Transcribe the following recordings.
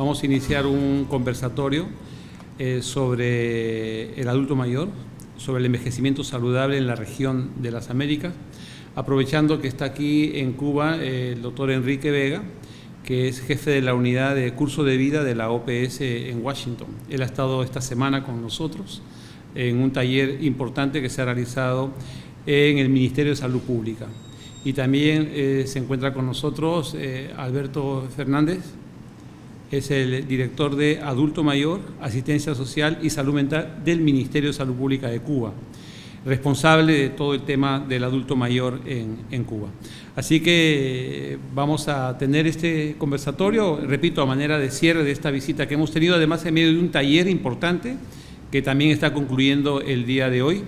vamos a iniciar un conversatorio sobre el adulto mayor, sobre el envejecimiento saludable en la región de las Américas, aprovechando que está aquí en Cuba el doctor Enrique Vega, que es jefe de la unidad de curso de vida de la OPS en Washington. Él ha estado esta semana con nosotros en un taller importante que se ha realizado en el Ministerio de Salud Pública. Y también se encuentra con nosotros Alberto Fernández, es el director de Adulto Mayor, Asistencia Social y Salud Mental del Ministerio de Salud Pública de Cuba, responsable de todo el tema del adulto mayor en Cuba. Así que vamos a tener este conversatorio, repito, a manera de cierre de esta visita que hemos tenido, además en medio de un taller importante que también está concluyendo el día de hoy.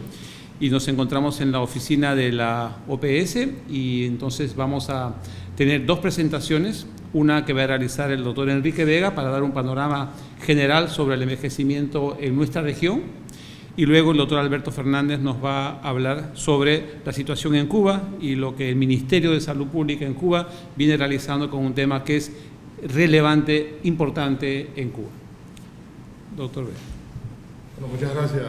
Y nos encontramos en la oficina de la OPS y entonces vamos a tener dos presentaciones, una que va a realizar el doctor Enrique Vega para dar un panorama general sobre el envejecimiento en nuestra región, y luego el doctor Alberto Fernández nos va a hablar sobre la situación en Cuba y lo que el Ministerio de Salud Pública en Cuba viene realizando con un tema que es relevante, importante en Cuba. Doctor Vega. Bueno, muchas gracias,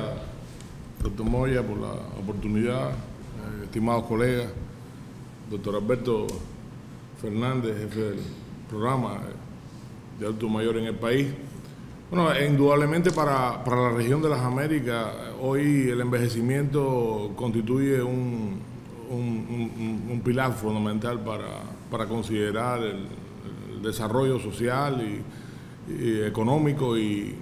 doctor Moya, por la oportunidad, estimados colegas, doctor Alberto Fernández, jefe del programa de adulto mayor en el país. Bueno, indudablemente para la región de las Américas, hoy el envejecimiento constituye un pilar fundamental para considerar el desarrollo social y económico y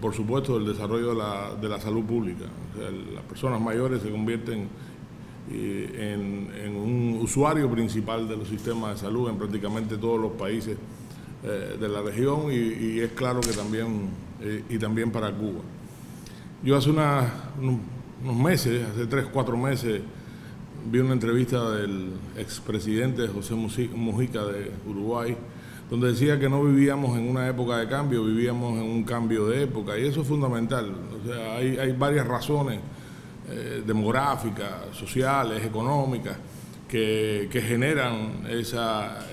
por supuesto el desarrollo de la salud pública. O sea, las personas mayores se convierten en un usuario principal de los sistemas de salud en prácticamente todos los países de la región y es claro que también para Cuba. Yo hace unos meses, hace 3 o 4 meses, vi una entrevista del expresidente José Mujica de Uruguay, donde decía que no vivíamos en una época de cambio, vivíamos en un cambio de época, y eso es fundamental. O sea, hay varias razones demográficas, sociales, económicas, que generan esa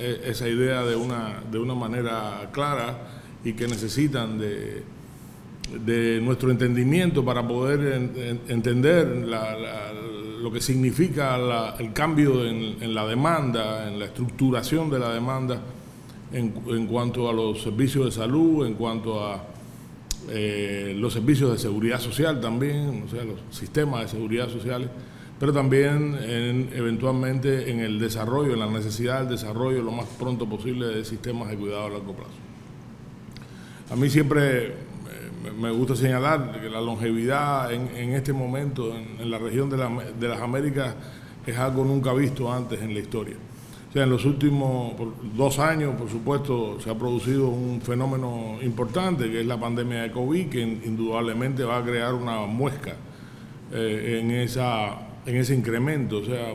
idea de una manera clara y que necesitan de nuestro entendimiento para poder entender lo que significa el cambio en la demanda, en la estructuración de la demanda en cuanto a los servicios de salud, en cuanto a los servicios de seguridad social también, o sea, los sistemas de seguridad sociales, pero también eventualmente en el desarrollo, en la necesidad del desarrollo lo más pronto posible de sistemas de cuidado a largo plazo. A mí siempre me gusta señalar que la longevidad en este momento en la región de las Américas es algo nunca visto antes en la historia. O sea, en los últimos 2 años, por supuesto, se ha producido un fenómeno importante, que es la pandemia de COVID, que indudablemente va a crear una muesca en ese incremento. O sea,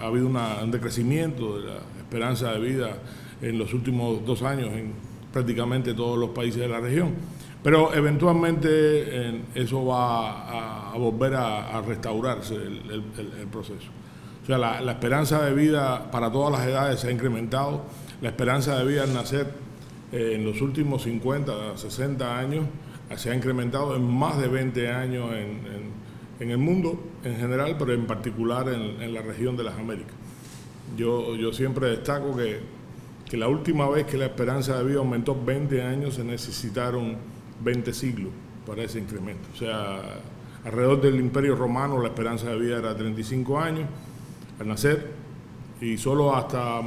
ha habido un decrecimiento de la esperanza de vida en los últimos 2 años en prácticamente todos los países de la región. Pero eventualmente eso va a volver a restaurarse el proceso. O sea, la esperanza de vida para todas las edades se ha incrementado. La esperanza de vida al nacer en los últimos 50, 60 años se ha incrementado en más de 20 años en el mundo en general, pero en particular en la región de las Américas. Yo siempre destaco que la última vez que la esperanza de vida aumentó 20 años se necesitaron 20 siglos para ese incremento. O sea, alrededor del Imperio Romano la esperanza de vida era 35 años al nacer, y solo hasta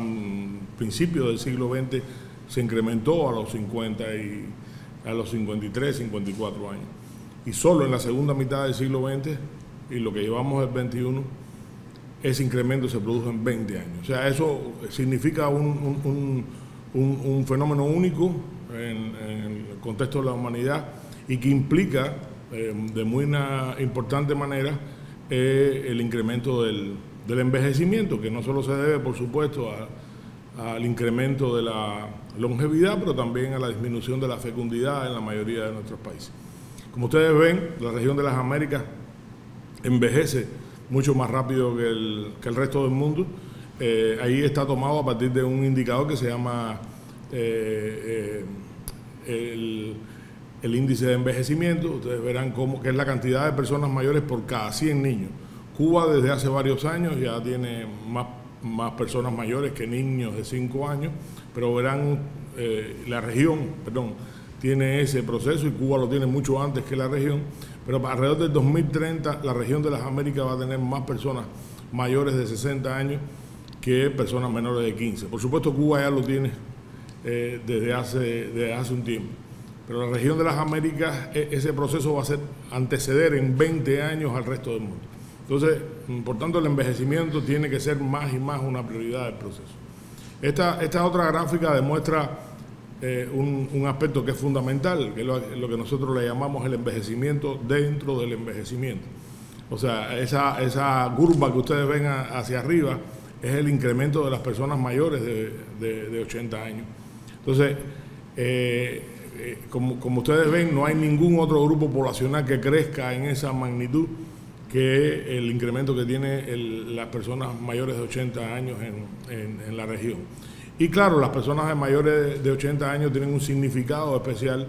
principios del siglo XX se incrementó a los 50 y a los 53, 54 años. Y solo en la segunda mitad del siglo XX y lo que llevamos del XXI, ese incremento se produjo en 20 años. O sea, eso significa un fenómeno único en el contexto de la humanidad y que implica de muy importante manera el incremento del envejecimiento, que no solo se debe, por supuesto, al incremento de la longevidad, pero también a la disminución de la fecundidad en la mayoría de nuestros países. Como ustedes ven, la región de las Américas envejece mucho más rápido que el resto del mundo. Ahí está tomado a partir de un indicador que se llama el índice de envejecimiento. Ustedes verán que es la cantidad de personas mayores por cada 100 niños. Cuba desde hace varios años ya tiene más personas mayores que niños de 5 años, pero verán, la región, tiene ese proceso y Cuba lo tiene mucho antes que la región, pero alrededor del 2030 la región de las Américas va a tener más personas mayores de 60 años que personas menores de 15. Por supuesto, Cuba ya lo tiene desde hace un tiempo, pero la región de las Américas, ese proceso va a anteceder en 20 años al resto del mundo. Entonces, por tanto, el envejecimiento tiene que ser más y más una prioridad del proceso. Esta otra gráfica demuestra un aspecto que es fundamental, que es lo que nosotros le llamamos el envejecimiento dentro del envejecimiento. O sea, esa curva que ustedes ven hacia arriba es el incremento de las personas mayores de 80 años. Entonces, como ustedes ven, no hay ningún otro grupo poblacional que crezca en esa magnitud que el incremento que tiene las personas mayores de 80 años en la región. Y claro, las personas mayores de 80 años tienen un significado especial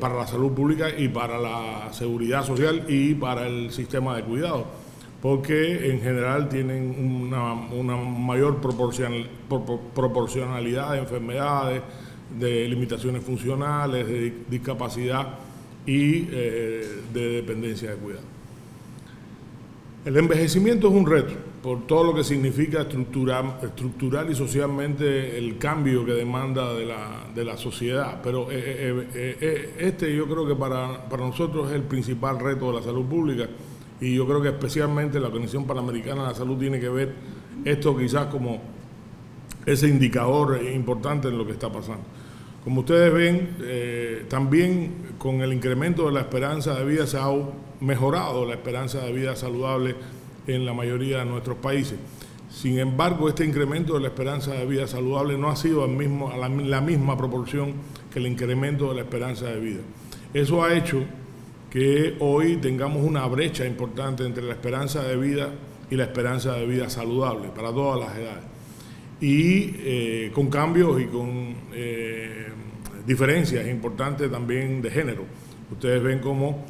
para la salud pública y para la seguridad social y para el sistema de cuidado, porque en general tienen una mayor proporcionalidad de enfermedades, de limitaciones funcionales, de discapacidad y de dependencia de cuidado. El envejecimiento es un reto por todo lo que significa estructural y socialmente el cambio que demanda de la sociedad, pero yo creo que para nosotros es el principal reto de la salud pública, y yo creo que especialmente la Organización Panamericana de la Salud tiene que ver esto quizás como ese indicador importante en lo que está pasando. Como ustedes ven, también con el incremento de la esperanza de vida se ha mejorado la esperanza de vida saludable en la mayoría de nuestros países. Sin embargo, este incremento de la esperanza de vida saludable no ha sido la misma proporción que el incremento de la esperanza de vida. Eso ha hecho que hoy tengamos una brecha importante entre la esperanza de vida y la esperanza de vida saludable para todas las edades. Y con cambios y con diferencias importantes también de género. Ustedes ven cómo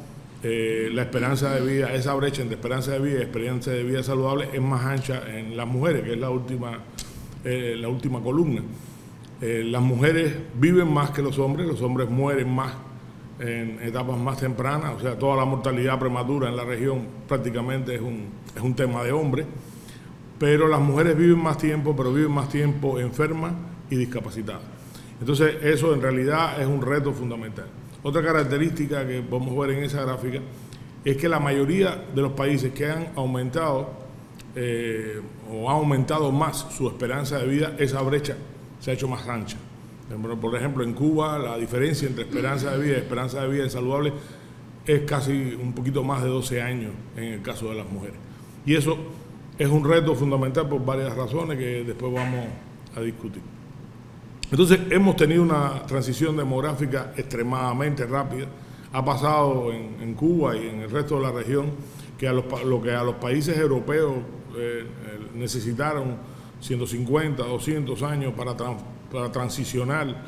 la esperanza de vida, esa brecha entre esperanza de vida y esperanza de vida saludable es más ancha en las mujeres, que es la última columna. Las mujeres viven más que los hombres mueren más en etapas más tempranas, o sea, toda la mortalidad prematura en la región prácticamente es un tema de hombres, pero las mujeres viven más tiempo, enfermas y discapacitadas. Entonces, eso en realidad es un reto fundamental. Otra característica que podemos ver en esa gráfica es que la mayoría de los países que han aumentado o ha aumentado más su esperanza de vida, esa brecha se ha hecho más ancha. Por ejemplo, en Cuba la diferencia entre esperanza de vida y saludable es casi un poquito más de 12 años en el caso de las mujeres. Y eso es un reto fundamental por varias razones que después vamos a discutir. Entonces, hemos tenido una transición demográfica extremadamente rápida. Ha pasado en Cuba y en el resto de la región que lo que a los países europeos necesitaron 150, 200 años para transicionar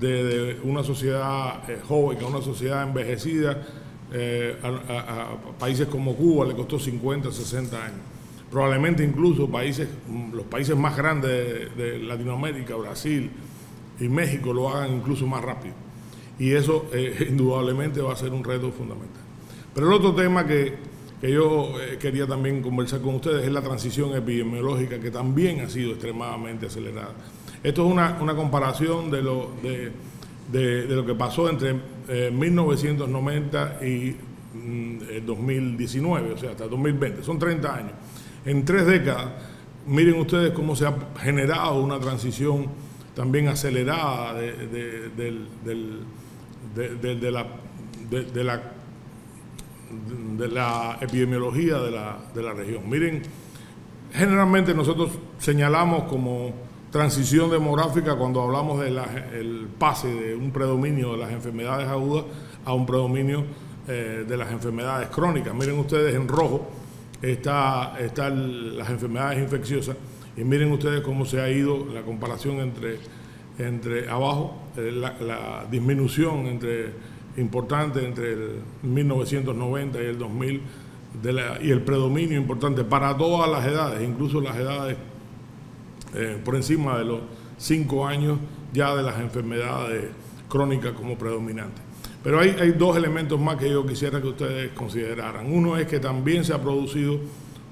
de una sociedad joven a una sociedad envejecida, a países como Cuba le costó 50, 60 años. Probablemente incluso los países más grandes de Latinoamérica, Brasil y México, lo hagan incluso más rápido. Y eso indudablemente va a ser un reto fundamental. Pero el otro tema que yo quería también conversar con ustedes es la transición epidemiológica, que también ha sido extremadamente acelerada. Esto es una comparación de lo que pasó entre 1990 y 2019, o sea, hasta 2020. Son 30 años. En 3 décadas, miren ustedes cómo se ha generado una transición también acelerada de la epidemiología de la región. Miren, generalmente nosotros señalamos como transición demográfica cuando hablamos del pase de un predominio de las enfermedades agudas a un predominio de las enfermedades crónicas. Miren ustedes, en rojo están las enfermedades infecciosas, y miren ustedes cómo se ha ido la comparación entre entre abajo, la disminución importante entre el 1990 y el 2000 y el predominio importante para todas las edades, incluso las edades por encima de los 5 años ya de las enfermedades crónicas como predominantes. Pero hay dos elementos más que yo quisiera que ustedes consideraran. Uno es que también se ha producido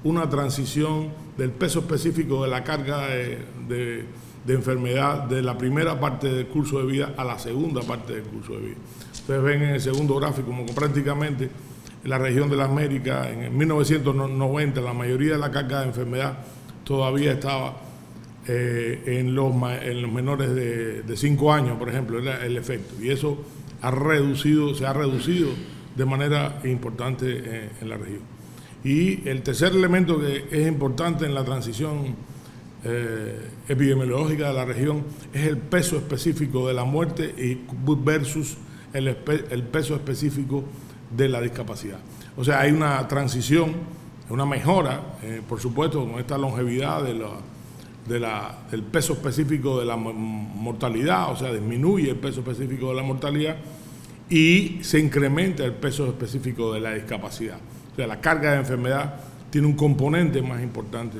una transición del peso específico de la carga de enfermedad de la primera parte del curso de vida a la segunda parte del curso de vida. Ustedes ven en el segundo gráfico como que prácticamente en la región de las Américas, en 1990, la mayoría de la carga de enfermedad todavía estaba en los menores de 5 años, por ejemplo, era el efecto. Y eso se ha reducido de manera importante en la región. Y el tercer elemento que es importante en la transición epidemiológica de la región es el peso específico de la muerte versus el peso específico de la discapacidad. O sea, hay una transición, una mejora, por supuesto, con esta longevidad del peso específico de la mortalidad, o sea, disminuye el peso específico de la mortalidad y se incrementa el peso específico de la discapacidad. O sea, la carga de enfermedad tiene un componente más importante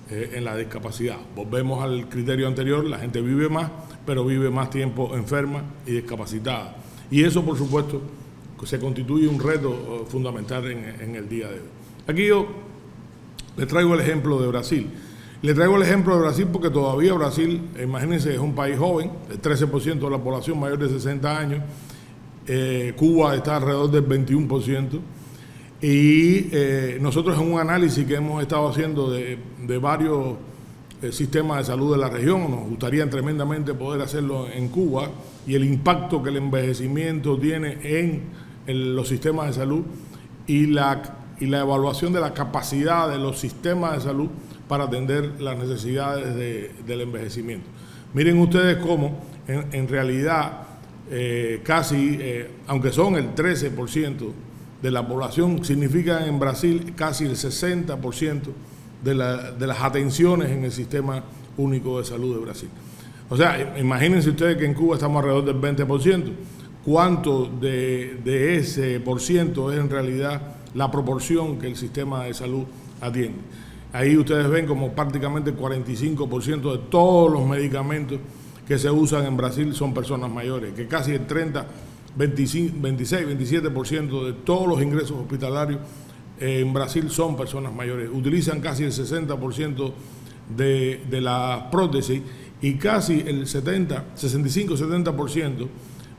en la discapacidad. Volvemos al criterio anterior, la gente vive más, pero vive más tiempo enferma y discapacitada. Y eso, por supuesto, se constituye un reto fundamental en el día de hoy. Aquí yo le traigo el ejemplo de Brasil. Le traigo el ejemplo de Brasil porque todavía Brasil, imagínense, es un país joven, el 13% de la población mayor de 60 años, Cuba está alrededor del 21%, y nosotros en un análisis que hemos estado haciendo de varios sistemas de salud de la región, nos gustaría tremendamente poder hacerlo en Cuba, y el impacto que el envejecimiento tiene en los sistemas de salud y la evaluación de la capacidad de los sistemas de salud para atender las necesidades del envejecimiento. Miren ustedes cómo en realidad casi, aunque son el 13% de la población, significa en Brasil casi el 60% de las atenciones en el Sistema Único de Salud de Brasil. O sea, imagínense ustedes que en Cuba estamos alrededor del 20%. ¿Cuánto de ese por ciento es en realidad la proporción que el sistema de salud atiende? Ahí ustedes ven como prácticamente el 45% de todos los medicamentos que se usan en Brasil son personas mayores, que casi el 26, 27% de todos los ingresos hospitalarios en Brasil son personas mayores. Utilizan casi el 60% de la prótesis y casi el 65-70%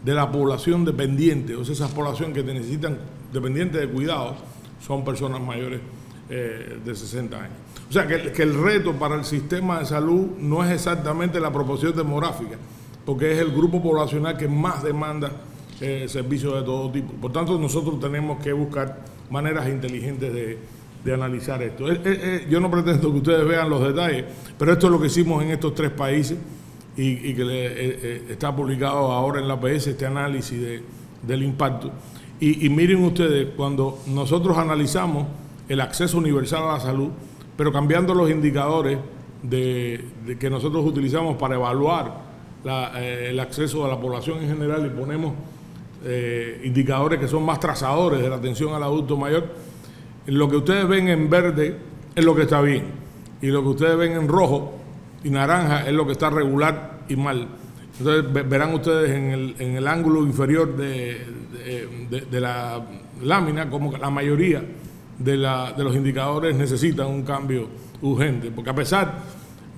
de la población dependiente, o sea, esa población que necesitan dependientes de cuidados, son personas mayores de 60 años. O sea, que el reto para el sistema de salud no es exactamente la proporción demográfica, porque es el grupo poblacional que más demanda servicios de todo tipo. Por tanto, nosotros tenemos que buscar maneras inteligentes de analizar esto. Yo no pretendo que ustedes vean los detalles, pero esto es lo que hicimos en estos 3 países y que está publicado ahora en la APS, este análisis del impacto. Y miren ustedes, cuando nosotros analizamos el acceso universal a la salud, pero cambiando los indicadores que nosotros utilizamos para evaluar el acceso a la población en general, y ponemos indicadores que son más trazadores de la atención al adulto mayor, lo que ustedes ven en verde es lo que está bien, y lo que ustedes ven en rojo y naranja es lo que está regular y mal. Entonces verán ustedes en el ángulo inferior de la lámina como la mayoría de los indicadores necesitan un cambio urgente, porque a pesar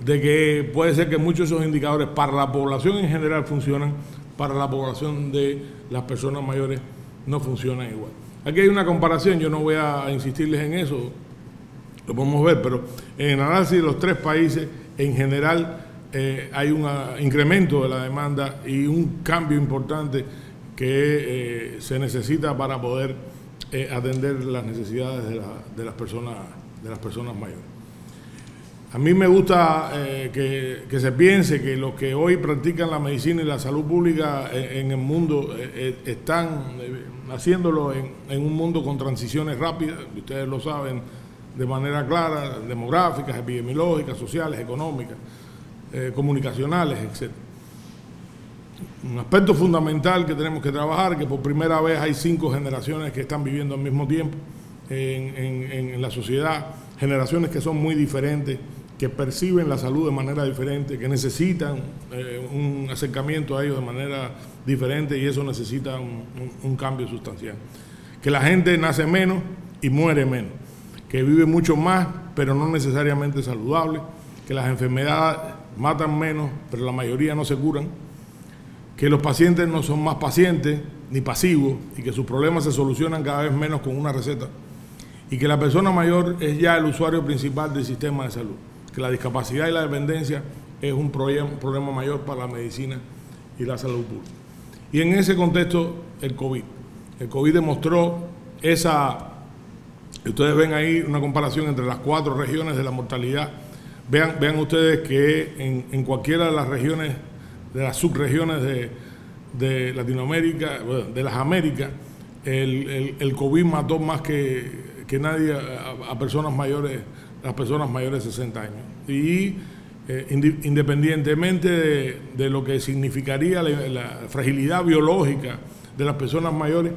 de que puede ser que muchos de esos indicadores para la población en general funcionan, para la población de las personas mayores no funcionan igual. Aquí hay una comparación, yo no voy a insistirles en eso, lo podemos ver, pero en el análisis de los 3 países en general hay un incremento de la demanda y un cambio importante que se necesita para poder atender las necesidades de las personas mayores. A mí me gusta que se piense que los que hoy practican la medicina y la salud pública en el mundo están haciéndolo en un mundo con transiciones rápidas, ustedes lo saben de manera clara, demográficas, epidemiológicas, sociales, económicas, comunicacionales, etc. un aspecto fundamental que tenemos que trabajar, que por primera vez hay 5 generaciones que están viviendo al mismo tiempo en la sociedad, generaciones que son muy diferentes, que perciben la salud de manera diferente, que necesitan un acercamiento a ellos de manera diferente, y eso necesita un cambio sustancial. Que la gente nace menos y muere menos, que vive mucho más, pero no necesariamente saludable, que las enfermedades matan menos, pero la mayoría no se curan, que los pacientes no son más pacientes ni pasivos, y que sus problemas se solucionan cada vez menos con una receta, y que la persona mayor es ya el usuario principal del sistema de salud, que la discapacidad y la dependencia es un problema mayor para la medicina y la salud pública. Y en ese contexto, el COVID demostró ustedes ven ahí una comparación entre las 4 regiones de la mortalidad. Vean ustedes que en cualquiera de las regiones, de las subregiones de Latinoamérica, de las Américas, el COVID mató más que nadie a personas mayores, las personas mayores de 60 años. Y independientemente de lo que significaría la fragilidad biológica de las personas mayores,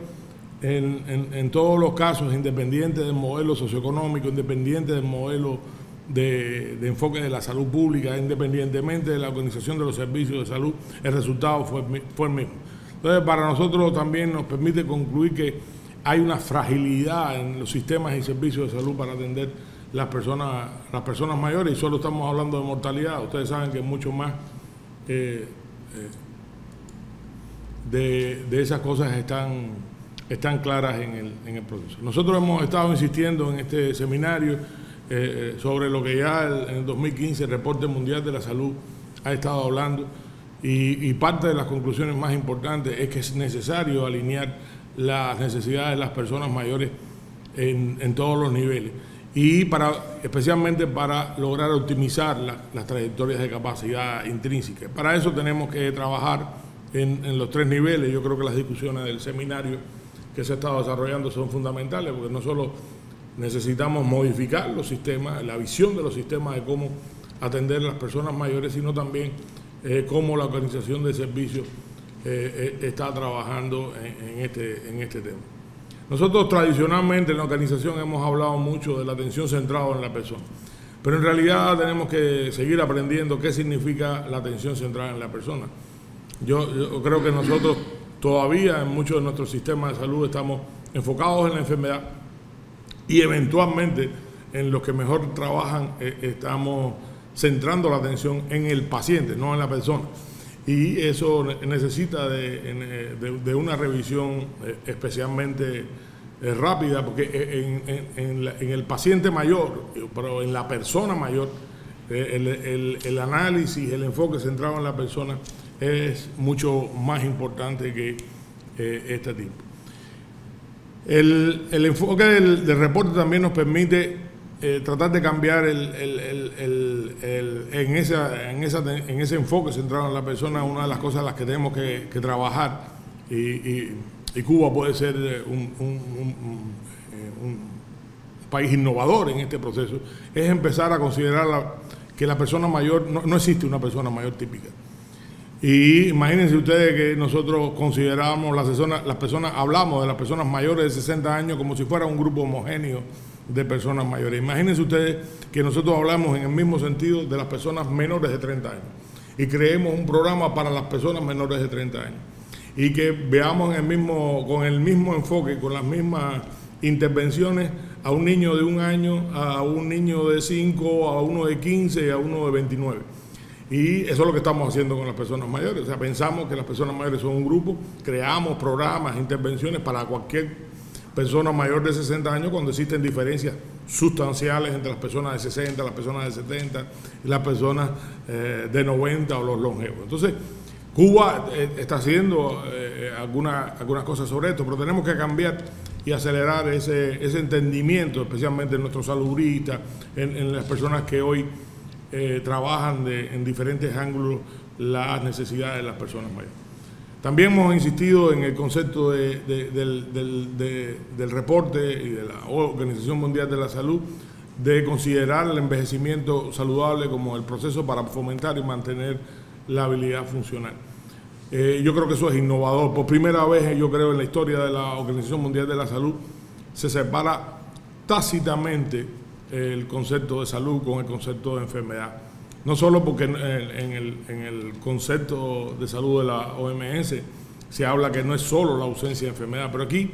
en todos los casos, independiente del modelo socioeconómico, independiente del modelo de enfoque de la salud pública, independientemente de la organización de los servicios de salud, el resultado fue el mismo. Entonces, para nosotros también nos permite concluir que hay una fragilidad en los sistemas y servicios de salud para atender las personas mayores, y solo estamos hablando de mortalidad. Ustedes saben que mucho más de esas cosas están claras en el proceso. Nosotros hemos estado insistiendo en este seminario sobre lo que ya en el 2015 el Reporte Mundial de la Salud ha estado hablando, y parte de las conclusiones más importantes es que es necesario alinear las necesidades de las personas mayores en todos los niveles, y especialmente para lograr optimizar las trayectorias de capacidad intrínseca. Para eso tenemos que trabajar en los 3 niveles. Yo creo que las discusiones del seminario que se ha estado desarrollando son fundamentales, porque no solo necesitamos modificar los sistemas, la visión de los sistemas de cómo atender a las personas mayores, sino también cómo la organización de servicios está trabajando en este tema. Nosotros tradicionalmente en la organización hemos hablado mucho de la atención centrada en la persona, pero en realidad tenemos que seguir aprendiendo qué significa la atención centrada en la persona. Yo creo que nosotros todavía en muchos de nuestros sistemas de salud estamos enfocados en la enfermedad, y eventualmente en los que mejor trabajan estamos centrando la atención en el paciente, no en la persona. Y eso necesita de una revisión especialmente rápida, porque en el paciente mayor, pero en la persona mayor, el análisis, el enfoque centrado en la persona es mucho más importante que este tipo. El enfoque del reporte también nos permite tratar de cambiar en ese enfoque centrado en la persona. Una de las cosas en las que tenemos que trabajar, y Cuba puede ser un país innovador en este proceso, es empezar a considerar que la persona mayor, no existe una persona mayor típica. Y imagínense ustedes que nosotros consideramos hablamos de las personas mayores de 60 años como si fuera un grupo homogéneo de personas mayores. Imagínense ustedes que nosotros hablamos en el mismo sentido de las personas menores de 30 años y creemos un programa para las personas menores de 30 años, y que veamos con el mismo enfoque, con las mismas intervenciones a un niño de 1 año, a un niño de 5, a uno de 15 y a uno de 29. Y eso es lo que estamos haciendo con las personas mayores. O sea, pensamos que las personas mayores son un grupo, creamos programas, intervenciones para cualquier persona mayor de 60 años cuando existen diferencias sustanciales entre las personas de 60, las personas de 70 y las personas de 90 o los longevos. Entonces, Cuba está haciendo algunas cosas sobre esto, pero tenemos que cambiar y acelerar ese entendimiento, especialmente en nuestros saludistas, en las personas que hoy trabajan en diferentes ángulos las necesidades de las personas mayores. También hemos insistido en el concepto del reporte y de la Organización Mundial de la Salud de considerar el envejecimiento saludable como el proceso para fomentar y mantener la habilidad funcional. Yo creo que eso es innovador. Por primera vez, yo creo, en la historia de la Organización Mundial de la Salud, se separa tácitamente el concepto de salud con el concepto de enfermedad. No solo porque en el concepto de salud de la OMS se habla que no es solo la ausencia de enfermedad, pero aquí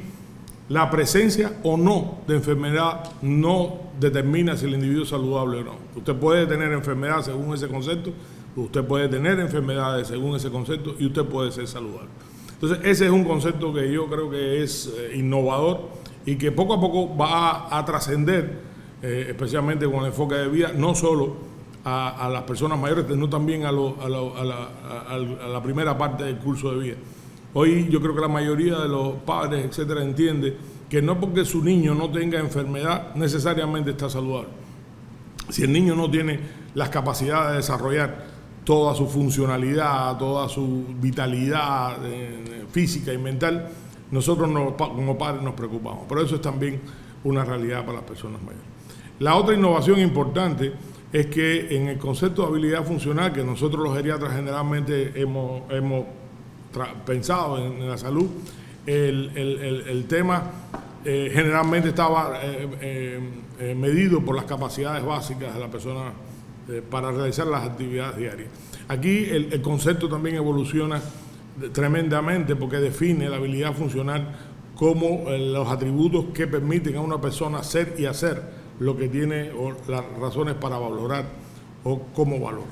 la presencia o no de enfermedad no determina si el individuo es saludable o no. Usted puede tener enfermedad según ese concepto, usted puede tener enfermedades según ese concepto y usted puede ser saludable. Entonces ese es un concepto que yo creo que es innovador y que poco a poco va a trascender, especialmente con el enfoque de vida, no solo a las personas mayores, sino también a la primera parte del curso de vida. Hoy yo creo que la mayoría de los padres, etcétera, entiende que no porque su niño no tenga enfermedad necesariamente está saludable. Si el niño no tiene las capacidades de desarrollar toda su funcionalidad, toda su vitalidad física y mental, nosotros como padres nos preocupamos. Pero eso es también una realidad para las personas mayores. La otra innovación importante es que en el concepto de habilidad funcional, que nosotros los geriatras generalmente hemos pensado en la salud, el tema generalmente estaba medido por las capacidades básicas de la persona para realizar las actividades diarias. Aquí el concepto también evoluciona tremendamente porque define la habilidad funcional como los atributos que permiten a una persona ser y hacer lo que tiene o las razones para valorar o cómo valora.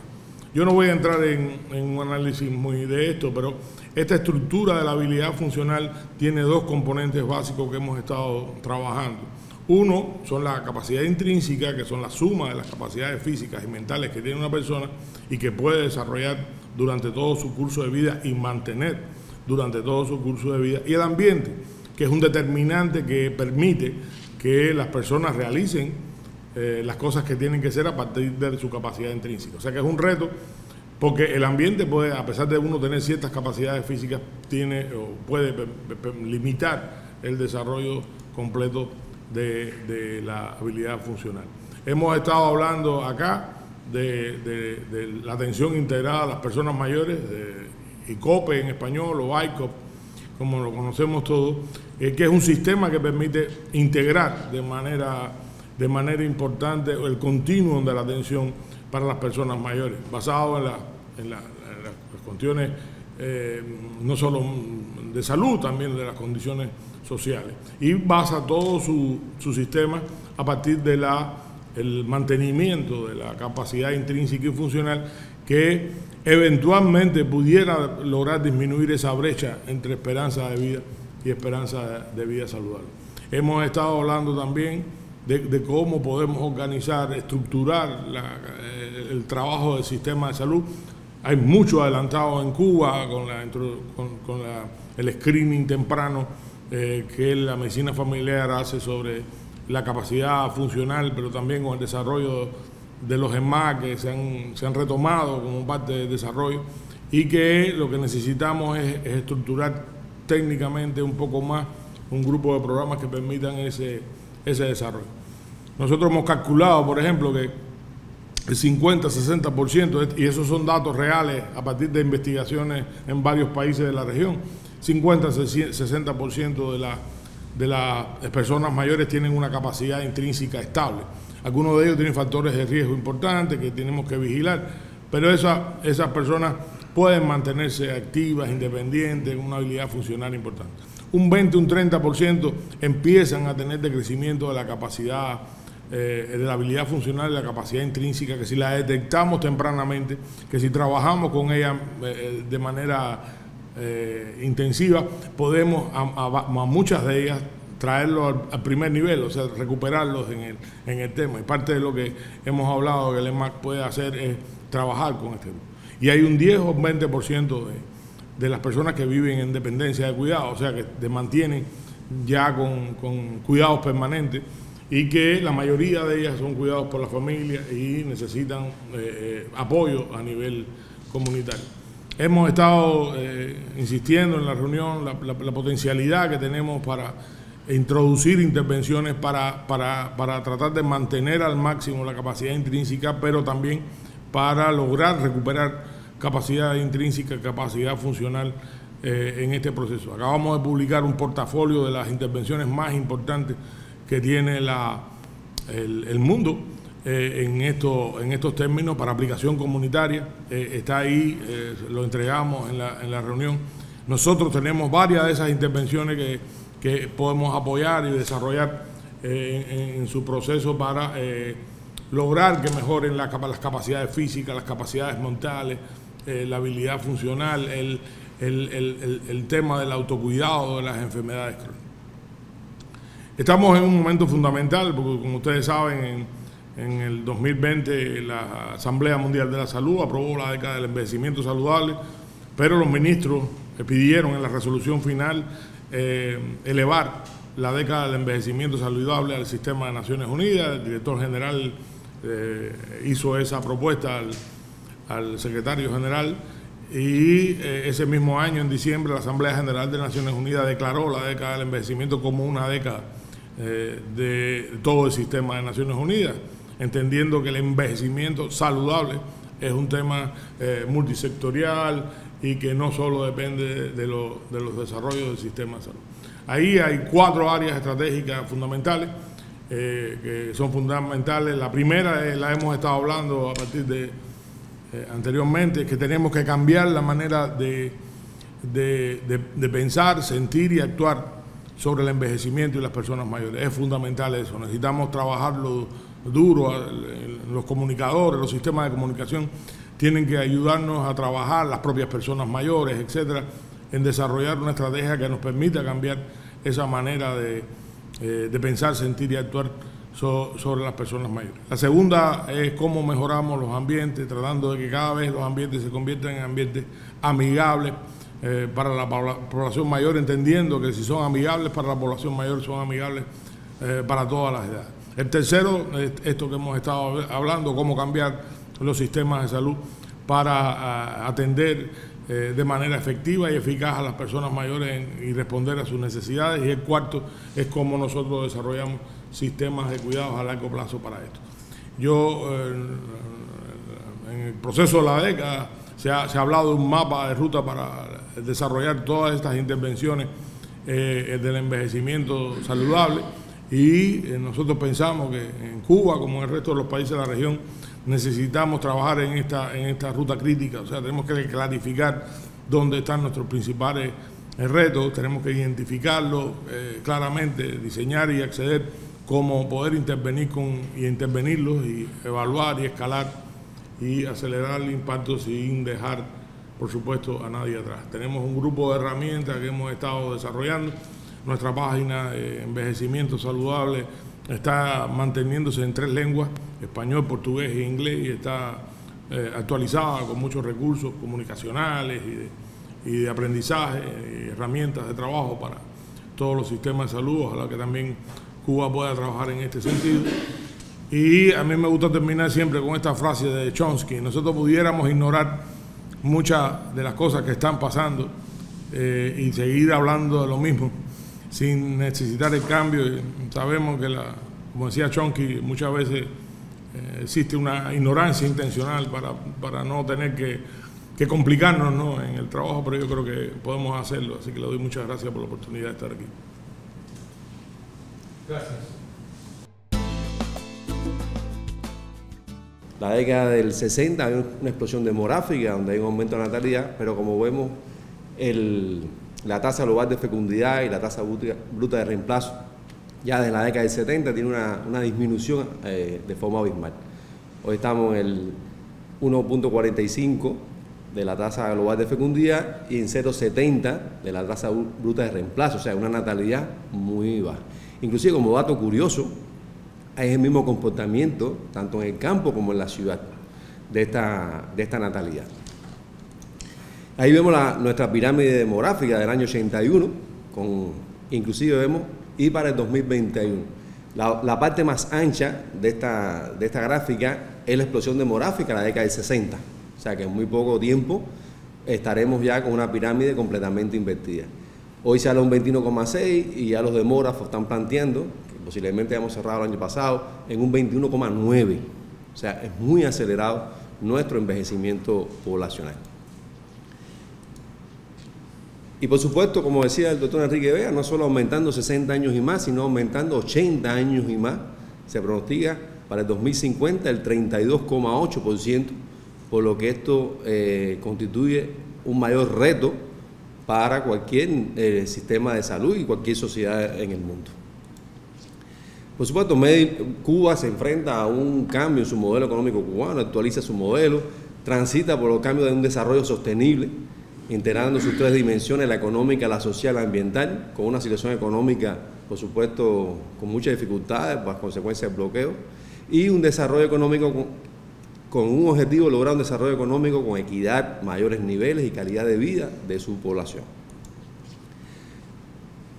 Yo no voy a entrar en un análisis muy de esto, pero esta estructura de la habilidad funcional tiene dos componentes básicos que hemos estado trabajando. Uno son la capacidad intrínseca, que son la suma de las capacidades físicas y mentales que tiene una persona y que puede desarrollar durante todo su curso de vida y mantener durante todo su curso de vida. Y el ambiente, que es un determinante que permite que las personas realicen las cosas que tienen que hacer a partir de su capacidad intrínseca. O sea que es un reto, porque el ambiente puede, a pesar de uno tener ciertas capacidades físicas, tiene o puede limitar el desarrollo completo de la habilidad funcional. Hemos estado hablando acá de la atención integrada a las personas mayores, de ICOPE en español o ICOP, como lo conocemos todos, que es un sistema que permite integrar de manera importante el continuum de la atención para las personas mayores, basado en las cuestiones no solo de salud, también de las condiciones sociales. Y basa todo su sistema a partir de el mantenimiento de la capacidad intrínseca y funcional que eventualmente pudiera lograr disminuir esa brecha entre esperanza de vida y esperanza de vida saludable. Hemos estado hablando también de cómo podemos organizar, estructurar el trabajo del sistema de salud. Hay mucho adelantado en Cuba con el screening temprano que la medicina familiar hace sobre la capacidad funcional, pero también con el desarrollo de los EMA que se han retomado como parte del desarrollo, y que lo que necesitamos es estructurar técnicamente un poco más un grupo de programas que permitan ese desarrollo. Nosotros hemos calculado, por ejemplo, que el 50-60%, y esos son datos reales a partir de investigaciones en varios países de la región, 50-60% de las personas mayores tienen una capacidad intrínseca estable. Algunos de ellos tienen factores de riesgo importantes que tenemos que vigilar, pero esas personas pueden mantenerse activas, independientes, con una habilidad funcional importante. Un 20, un 30% empiezan a tener decrecimiento de la capacidad, de la habilidad funcional, de la capacidad intrínseca, que si la detectamos tempranamente, que si trabajamos con ella de manera intensiva, podemos a muchas de ellas traerlos al primer nivel, o sea, recuperarlos en el tema. Y parte de lo que hemos hablado que el EMAC puede hacer es trabajar con este grupo. Y hay un 10 o un 20% de las personas que viven en dependencia de cuidado, o sea, que te mantienen ya con cuidados permanentes, y que la mayoría de ellas son cuidados por la familia y necesitan apoyo a nivel comunitario. Hemos estado insistiendo en la reunión la potencialidad que tenemos para introducir intervenciones para tratar de mantener al máximo la capacidad intrínseca, pero también para lograr recuperar capacidad intrínseca, capacidad funcional en este proceso. Acabamos de publicar un portafolio de las intervenciones más importantes que tiene el mundo en estos términos para aplicación comunitaria. Está ahí, lo entregamos en la reunión. Nosotros tenemos varias de esas intervenciones que podemos apoyar y desarrollar en su proceso para lograr que mejoren las capacidades físicas, las capacidades mentales, la habilidad funcional, el tema del autocuidado de las enfermedades crónicas. Estamos en un momento fundamental porque, como ustedes saben, en el 2020 la Asamblea Mundial de la Salud aprobó la década del envejecimiento saludable, pero los ministros pidieron en la resolución final elevar la década del envejecimiento saludable al sistema de Naciones Unidas. El director general hizo esa propuesta al secretario general y ese mismo año, en diciembre, la Asamblea General de Naciones Unidas declaró la década del envejecimiento como una década de todo el sistema de Naciones Unidas, entendiendo que el envejecimiento saludable es un tema multisectorial y que no solo depende de los desarrollos del sistema de salud. Ahí hay 4 áreas estratégicas fundamentales que son fundamentales. La primera la hemos estado hablando a partir de anteriormente, que tenemos que cambiar la manera de pensar, sentir y actuar sobre el envejecimiento y las personas mayores. Es fundamental eso. Necesitamos trabajarlo duro. Los comunicadores, los sistemas de comunicación tienen que ayudarnos a trabajar, las propias personas mayores, etcétera, en desarrollar una estrategia que nos permita cambiar esa manera de pensar, sentir y actuar sobre las personas mayores. La segunda es cómo mejoramos los ambientes, tratando de que cada vez los ambientes se conviertan en ambientes amigables para la población mayor, entendiendo que si son amigables para la población mayor, son amigables para todas las edades. El tercero es esto que hemos estado hablando, cómo cambiar los sistemas de salud para atender de manera efectiva y eficaz a las personas mayores y responder a sus necesidades. Y el cuarto es cómo nosotros desarrollamos sistemas de cuidados a largo plazo para esto. Yo, en el proceso de la década, se ha hablado de un mapa de ruta para desarrollar todas estas intervenciones del envejecimiento saludable, y nosotros pensamos que en Cuba, como en el resto de los países de la región, necesitamos trabajar en esta ruta crítica. O sea, tenemos que clarificar dónde están nuestros principales retos, tenemos que identificarlos claramente, diseñar y acceder cómo poder intervenirlos y evaluar y escalar y acelerar el impacto sin dejar, por supuesto, a nadie atrás. Tenemos un grupo de herramientas que hemos estado desarrollando. Nuestra página de envejecimiento saludable está manteniéndose en 3 lenguas, español, portugués e inglés, y está actualizada con muchos recursos comunicacionales y de aprendizaje, y herramientas de trabajo para todos los sistemas de salud. Ojalá que también Cuba pueda trabajar en este sentido. Y a mí me gusta terminar siempre con esta frase de Chomsky: nosotros pudiéramos ignorar muchas de las cosas que están pasando y seguir hablando de lo mismo sin necesitar el cambio. Sabemos que, como decía Chomsky, muchas veces existe una ignorancia intencional para no tener que complicarnos, ¿no?, en el trabajo, pero yo creo que podemos hacerlo. Así que le doy muchas gracias por la oportunidad de estar aquí. Gracias. La década del 60 hay una explosión demográfica donde hay un aumento de natalidad, pero como vemos, la tasa global de fecundidad y la tasa bruta de reemplazo ya desde la década del 70 tiene una disminución de forma abismal. Hoy estamos en el 1.45 de la tasa global de fecundidad y en 0.70 de la tasa bruta de reemplazo, o sea, una natalidad muy baja. Inclusive, como dato curioso, hay el mismo comportamiento tanto en el campo como en la ciudad de esta natalidad. Ahí vemos nuestra pirámide demográfica del año 81, inclusive vemos, y para el 2021. La parte más ancha de esta gráfica es la explosión demográfica de la década del 60, o sea que en muy poco tiempo estaremos ya con una pirámide completamente invertida. Hoy se habla de un 21,6 y ya los demógrafos están planteando que posiblemente hayamos cerrado el año pasado en un 21,9, o sea, es muy acelerado nuestro envejecimiento poblacional. Y por supuesto, como decía el doctor Enrique Vega, no solo aumentando 60 años y más, sino aumentando 80 años y más. Se pronostica para el 2050 el 32,8%, por lo que esto constituye un mayor reto para cualquier sistema de salud y cualquier sociedad en el mundo. Por supuesto, Cuba se enfrenta a un cambio en su modelo económico cubano, actualiza su modelo, transita por los cambios de un desarrollo sostenible, integrando sus tres dimensiones, la económica, la social, la ambiental, con una situación económica, por supuesto, con muchas dificultades, por consecuencia del bloqueo, y un desarrollo económico con un objetivo, lograr un desarrollo económico con equidad, mayores niveles y calidad de vida de su población.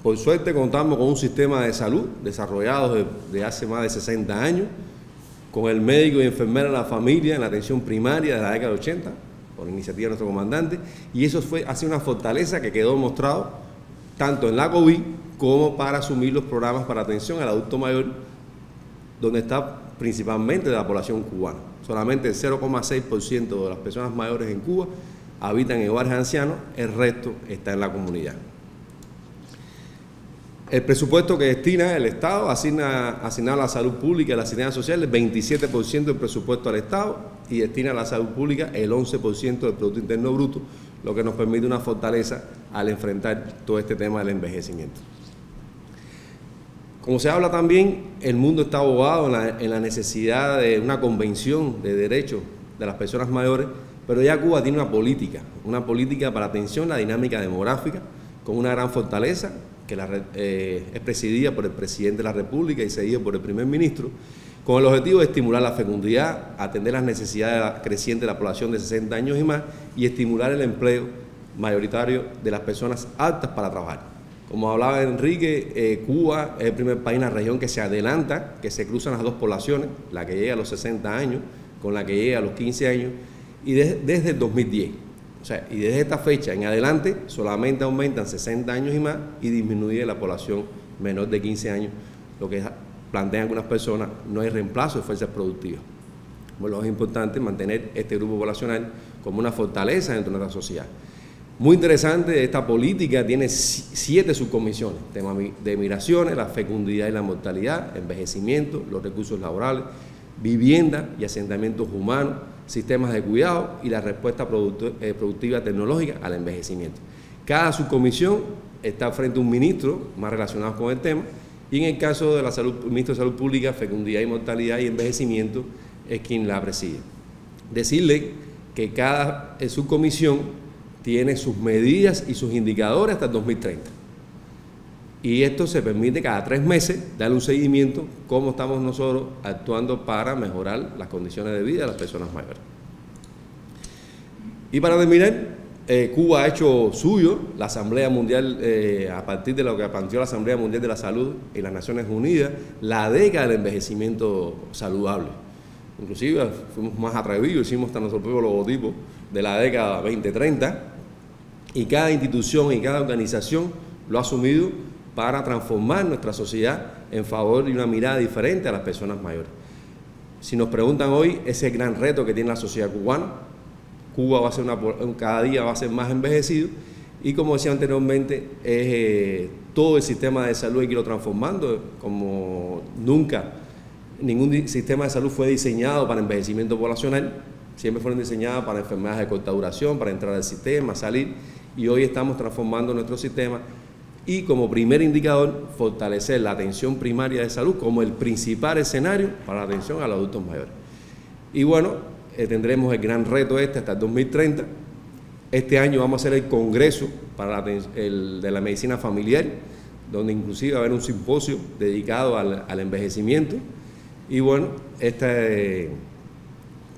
Por suerte contamos con un sistema de salud desarrollado desde hace más de 60 años, con el médico y enfermera de la familia en la atención primaria de la década de 80, por iniciativa de nuestro comandante, y eso ha sido una fortaleza que quedó mostrado tanto en la COVID como para asumir los programas para atención al adulto mayor, donde está principalmente de la población cubana. Solamente el 0,6% de las personas mayores en Cuba habitan en hogares ancianos, el resto está en la comunidad. El presupuesto que destina el Estado, asignado a la salud pública y a la asistencia social, el 27% del presupuesto al Estado y destina a la salud pública el 11% del Producto Interno Bruto, lo que nos permite una fortaleza al enfrentar todo este tema del envejecimiento. Como se habla también, el mundo está abogado en la necesidad de una convención de derechos de las personas mayores, pero ya Cuba tiene una política para atención a la dinámica demográfica, con una gran fortaleza, que es presidida por el presidente de la República y seguida por el primer ministro, con el objetivo de estimular la fecundidad, atender las necesidades crecientes de la población de 60 años y más y estimular el empleo mayoritario de las personas aptas para trabajar. Como hablaba Enrique, Cuba es el primer país en la región que se adelanta, que se cruzan las dos poblaciones, la que llega a los 60 años con la que llega a los 15 años, y desde el 2010. O sea, y desde esta fecha en adelante solamente aumentan 60 años y más y disminuye la población menor de 15 años, lo que plantean algunas personas, no hay reemplazo de fuerzas productivas. Bueno, es importante mantener este grupo poblacional como una fortaleza dentro de nuestra sociedad. Muy interesante, esta política tiene 7 subcomisiones: tema de migraciones, la fecundidad y la mortalidad, envejecimiento, los recursos laborales, vivienda y asentamientos humanos, sistemas de cuidado y la respuesta productiva tecnológica al envejecimiento. Cada subcomisión está frente a un ministro más relacionado con el tema, y en el caso de la salud, el ministro de Salud Pública, Fecundidad y Mortalidad y Envejecimiento es quien la preside. Decirle que cada subcomisión tiene sus medidas y sus indicadores hasta el 2030. Y esto se permite cada 3 meses darle un seguimiento cómo estamos nosotros actuando para mejorar las condiciones de vida de las personas mayores. Y para terminar, Cuba ha hecho suyo la Asamblea Mundial, a partir de lo que planteó la Asamblea Mundial de la Salud y las Naciones Unidas, la década del envejecimiento saludable. Inclusive fuimos más atrevidos, hicimos hasta nuestro propio logotipo de la década 2030, y cada institución y cada organización lo ha asumido para transformar nuestra sociedad en favor de una mirada diferente a las personas mayores. Si nos preguntan hoy, ese gran reto que tiene la sociedad cubana, Cuba va a ser cada día va a ser más envejecido, y como decía anteriormente, todo el sistema de salud hay que irlo transformando, como nunca ningún sistema de salud fue diseñado para envejecimiento poblacional, siempre fueron diseñados para enfermedades de corta duración, para entrar al sistema, salir, y hoy estamos transformando nuestro sistema. Y como primer indicador, fortalecer la atención primaria de salud como el principal escenario para la atención a los adultos mayores. Y bueno, tendremos el gran reto hasta el 2030. Este año vamos a hacer el Congreso de la Medicina Familiar, donde inclusive va a haber un simposio dedicado al envejecimiento. Y bueno,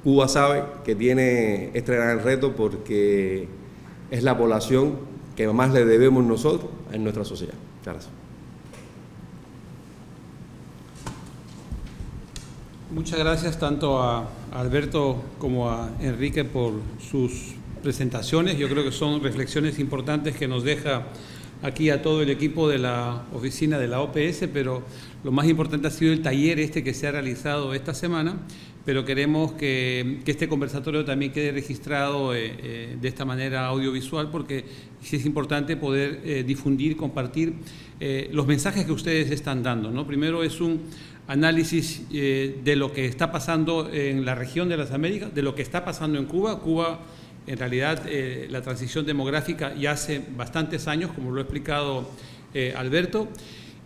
Cuba sabe que tiene este gran reto porque es la población que más le debemos nosotros en nuestra sociedad. Muchas gracias. Muchas gracias tanto a Alberto como a Enrique por sus presentaciones. Yo creo que son reflexiones importantes que nos deja aquí a todo el equipo de la oficina de la OPS, pero lo más importante ha sido el taller que se ha realizado esta semana, pero queremos que este conversatorio también quede registrado de esta manera audiovisual, porque sí es importante poder difundir, compartir los mensajes que ustedes están dando, ¿no? Primero es un análisis de lo que está pasando en la región de las Américas, de lo que está pasando en Cuba. Cuba, en realidad, la transición demográfica ya hace bastantes años, como lo ha explicado Alberto,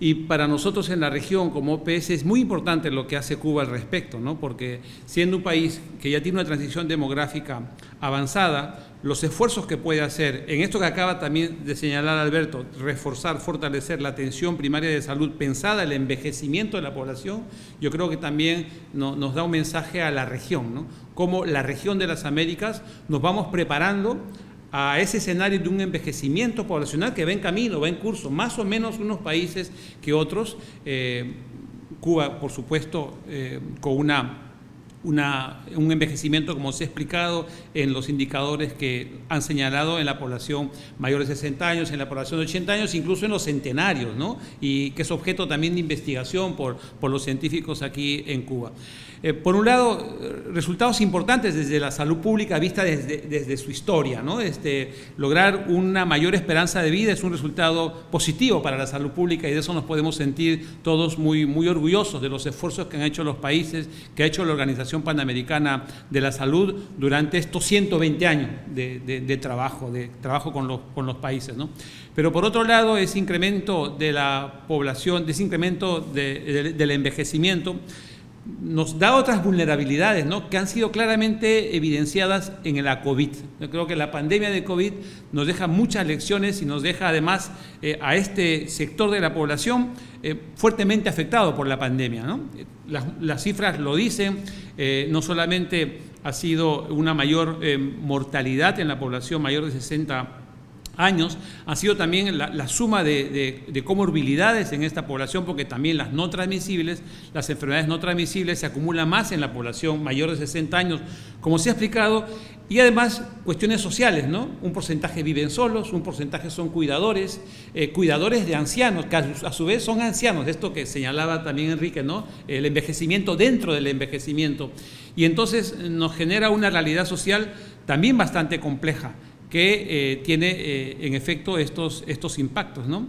y para nosotros en la región, como OPS, es muy importante lo que hace Cuba al respecto, ¿no? Porque siendo un país que ya tiene una transición demográfica avanzada, los esfuerzos que puede hacer, en esto que acaba también de señalar Alberto, reforzar, fortalecer la atención primaria de salud pensada, el envejecimiento de la población, yo creo que también nos da un mensaje a la región, ¿no? Cómo la región de las Américas nos vamos preparando a ese escenario de un envejecimiento poblacional que va en camino, va en curso, más o menos unos países que otros. Cuba, por supuesto, con un envejecimiento, como se ha explicado en los indicadores que han señalado en la población mayor de 60 años, en la población de 80 años, incluso en los centenarios, ¿no? Y que es objeto también de investigación por los científicos aquí en Cuba. Por un lado, resultados importantes desde la salud pública vista desde su historia, ¿no? Lograr una mayor esperanza de vida es un resultado positivo para la salud pública, y de eso nos podemos sentir todos muy, muy orgullosos de los esfuerzos que han hecho los países, que ha hecho la Organización Panamericana de la Salud durante estos 120 años de trabajo con los países, ¿no? Pero por otro lado, ese incremento de la población, ese incremento del envejecimiento, nos da otras vulnerabilidades, ¿no?, que han sido claramente evidenciadas en la COVID. Yo creo que la pandemia de COVID nos deja muchas lecciones y nos deja además a este sector de la población fuertemente afectado por la pandemia, ¿no? Las cifras lo dicen, no solamente ha sido una mayor mortalidad en la población mayor de 60 años, ha sido también la suma de comorbilidades en esta población, porque también las no transmisibles, las enfermedades no transmisibles se acumulan más en la población mayor de 60 años, como se ha explicado, y además cuestiones sociales, ¿no? Un porcentaje viven solos, un porcentaje son cuidadores, cuidadores de ancianos, que a su vez son ancianos, esto que señalaba también Enrique, ¿no? El envejecimiento dentro del envejecimiento, y entonces nos genera una realidad social también bastante compleja, que tiene en efecto estos impactos, ¿no?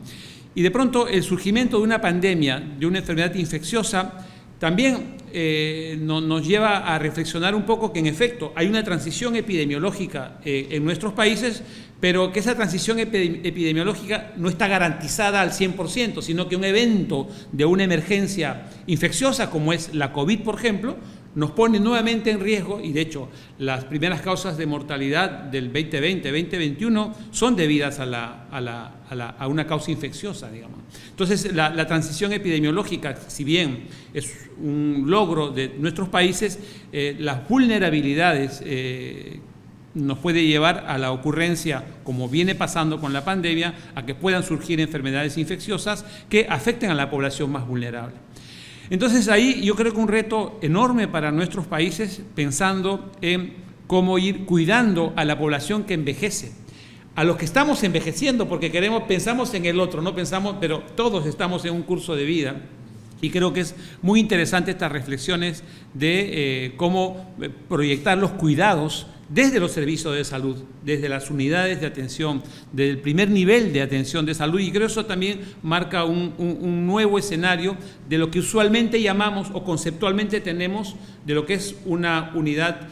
Y de pronto el surgimiento de una pandemia, de una enfermedad infecciosa, también nos lleva a reflexionar un poco que en efecto hay una transición epidemiológica en nuestros países, pero que esa transición epidemiológica no está garantizada al 100%, sino que un evento de una emergencia infecciosa, como es la COVID, por ejemplo, nos pone nuevamente en riesgo, y de hecho las primeras causas de mortalidad del 2020-2021 son debidas a una causa infecciosa, digamos. Entonces la transición epidemiológica, si bien es un logro de nuestros países, las vulnerabilidades nos puede llevar a la ocurrencia, como viene pasando con la pandemia, a que puedan surgir enfermedades infecciosas que afecten a la población más vulnerable. Entonces ahí yo creo que un reto enorme para nuestros países, pensando en cómo ir cuidando a la población que envejece, a los que estamos envejeciendo, porque pensamos en el otro, no pensamos, pero todos estamos en un curso de vida. Y creo que es muy interesante estas reflexiones de cómo proyectar los cuidados desde los servicios de salud, desde las unidades de atención, desde el primer nivel de atención de salud, y creo que eso también marca un nuevo escenario de lo que usualmente llamamos o conceptualmente tenemos de lo que es una unidad,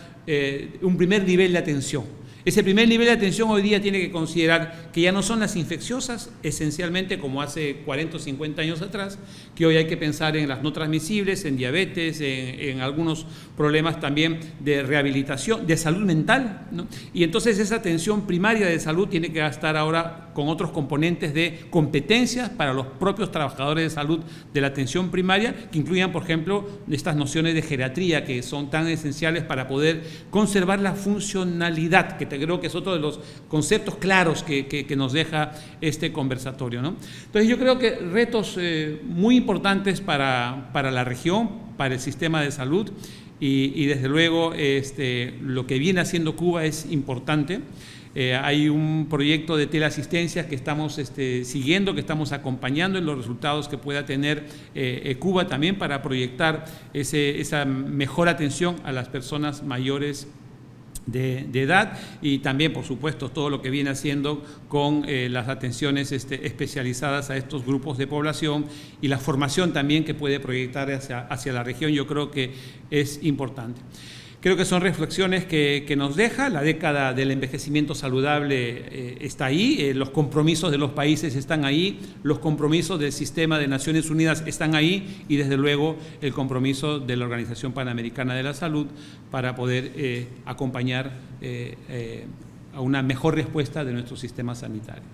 un primer nivel de atención. Ese primer nivel de atención hoy día tiene que considerar que ya no son las infecciosas, esencialmente como hace 40 o 50 años atrás, que hoy hay que pensar en las no transmisibles, en diabetes, en algunos problemas también de rehabilitación, de salud mental, ¿no? Y entonces esa atención primaria de salud tiene que estar ahora con otros componentes de competencias para los propios trabajadores de salud de la atención primaria, que incluyan, por ejemplo, estas nociones de geriatría que son tan esenciales para poder conservar la funcionalidad, que creo que es otro de los conceptos claros que nos deja este conversatorio, ¿no? Entonces yo creo que retos muy importantes para la región, para el sistema de salud, y desde luego lo que viene haciendo Cuba es importante. Hay un proyecto de teleasistencia que estamos siguiendo, que estamos acompañando en los resultados que pueda tener Cuba también para proyectar esa mejor atención a las personas mayores de edad, y también, por supuesto, todo lo que viene haciendo con las atenciones especializadas a estos grupos de población y la formación también que puede proyectar hacia la región. Yo creo que es importante. Creo que son reflexiones que nos deja. La década del envejecimiento saludable está ahí, los compromisos de los países están ahí, los compromisos del sistema de Naciones Unidas están ahí, y desde luego el compromiso de la Organización Panamericana de la Salud para poder acompañar a una mejor respuesta de nuestros sistemas sanitarios.